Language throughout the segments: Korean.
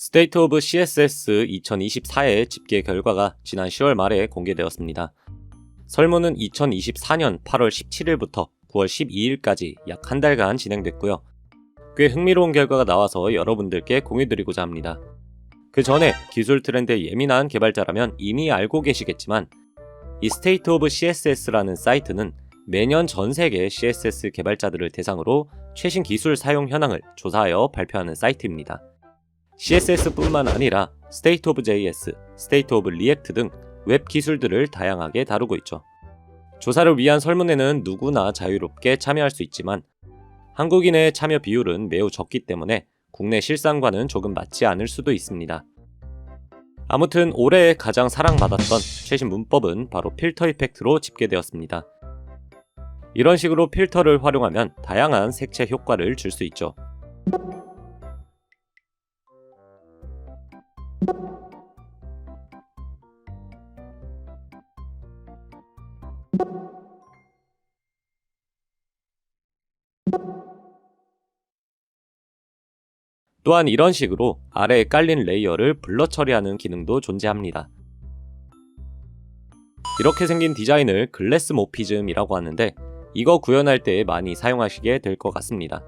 State of CSS 2024의 집계 결과가 지난 10월 말에 공개되었습니다. 설문은 2024년 8월 17일부터 9월 12일까지 약 한 달간 진행됐고요. 꽤 흥미로운 결과가 나와서 여러분들께 공유드리고자 합니다. 그 전에 기술 트렌드에 예민한 개발자라면 이미 알고 계시겠지만 이 State of CSS라는 사이트는 매년 전 세계 CSS 개발자들을 대상으로 최신 기술 사용 현황을 조사하여 발표하는 사이트입니다. CSS뿐만 아니라 State of JS, State of React 등 웹 기술들을 다양하게 다루고 있죠. 조사를 위한 설문에는 누구나 자유롭게 참여할 수 있지만 한국인의 참여 비율은 매우 적기 때문에 국내 실상과는 조금 맞지 않을 수도 있습니다. 아무튼 올해 가장 사랑받았던 최신 문법은 바로 필터 이펙트로 집계되었습니다. 이런 식으로 필터를 활용하면 다양한 색채 효과를 줄 수 있죠. 또한 이런 식으로 아래에 깔린 레이어를 블러 처리하는 기능도 존재합니다. 이렇게 생긴 디자인을 글래스 모피즘이라고 하는데 이거 구현할 때 많이 사용하시게 될 것 같습니다.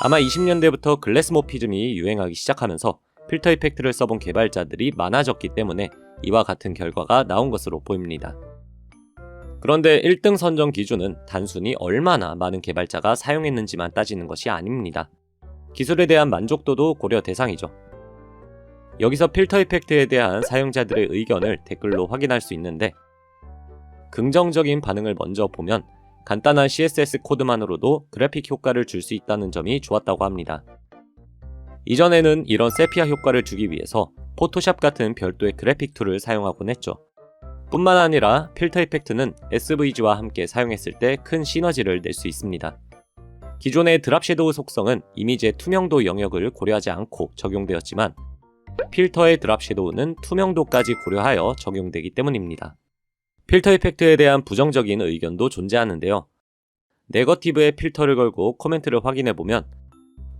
아마 20년대부터 글래스 모피즘이 유행하기 시작하면서 필터 이펙트를 써본 개발자들이 많아졌기 때문에 이와 같은 결과가 나온 것으로 보입니다. 그런데 1등 선정 기준은 단순히 얼마나 많은 개발자가 사용했는지만 따지는 것이 아닙니다. 기술에 대한 만족도도 고려 대상이죠. 여기서 필터 이펙트에 대한 사용자들의 의견을 댓글로 확인할 수 있는데 긍정적인 반응을 먼저 보면 간단한 CSS 코드만으로도 그래픽 효과를 줄 수 있다는 점이 좋았다고 합니다. 이전에는 이런 세피아 효과를 주기 위해서 포토샵 같은 별도의 그래픽 툴을 사용하곤 했죠. 뿐만 아니라 필터 이펙트는 SVG와 함께 사용했을 때 큰 시너지를 낼 수 있습니다. 기존의 드랍 섀도우 속성은 이미지의 투명도 영역을 고려하지 않고 적용되었지만 필터의 드랍 섀도우는 투명도까지 고려하여 적용되기 때문입니다. 필터 이펙트에 대한 부정적인 의견도 존재하는데요. 네거티브에 필터를 걸고 코멘트를 확인해보면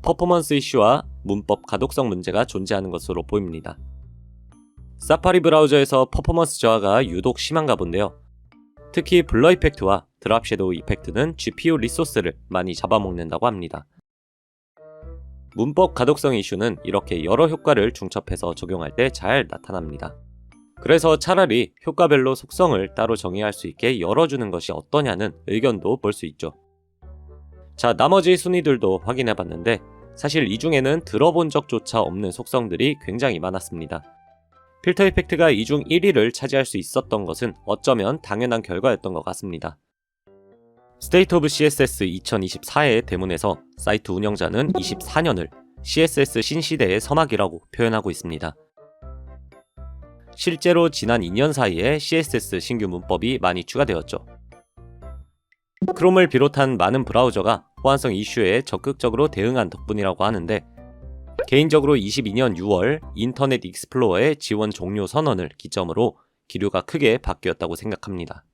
퍼포먼스 이슈와 문법 가독성 문제가 존재하는 것으로 보입니다. 사파리 브라우저에서 퍼포먼스 저하가 유독 심한가 본데요. 특히 블러 이펙트와 드랍 섀도우 이펙트는 GPU 리소스를 많이 잡아먹는다고 합니다. 문법 가독성 이슈는 이렇게 여러 효과를 중첩해서 적용할 때 잘 나타납니다. 그래서 차라리 효과별로 속성을 따로 정의할 수 있게 열어주는 것이 어떠냐는 의견도 볼 수 있죠. 자, 나머지 순위들도 확인해봤는데 사실 이 중에는 들어본 적조차 없는 속성들이 굉장히 많았습니다. 필터 이펙트가 이 중 1위를 차지할 수 있었던 것은 어쩌면 당연한 결과였던 것 같습니다. State of CSS 2024의 대문에서 사이트 운영자는 24년을 CSS 신시대의 서막이라고 표현하고 있습니다. 실제로 지난 2년 사이에 CSS 신규 문법이 많이 추가되었죠. 크롬을 비롯한 많은 브라우저가 호환성 이슈에 적극적으로 대응한 덕분이라고 하는데 개인적으로 22년 6월 인터넷 익스플로어의 지원 종료 선언을 기점으로 기류가 크게 바뀌었다고 생각합니다.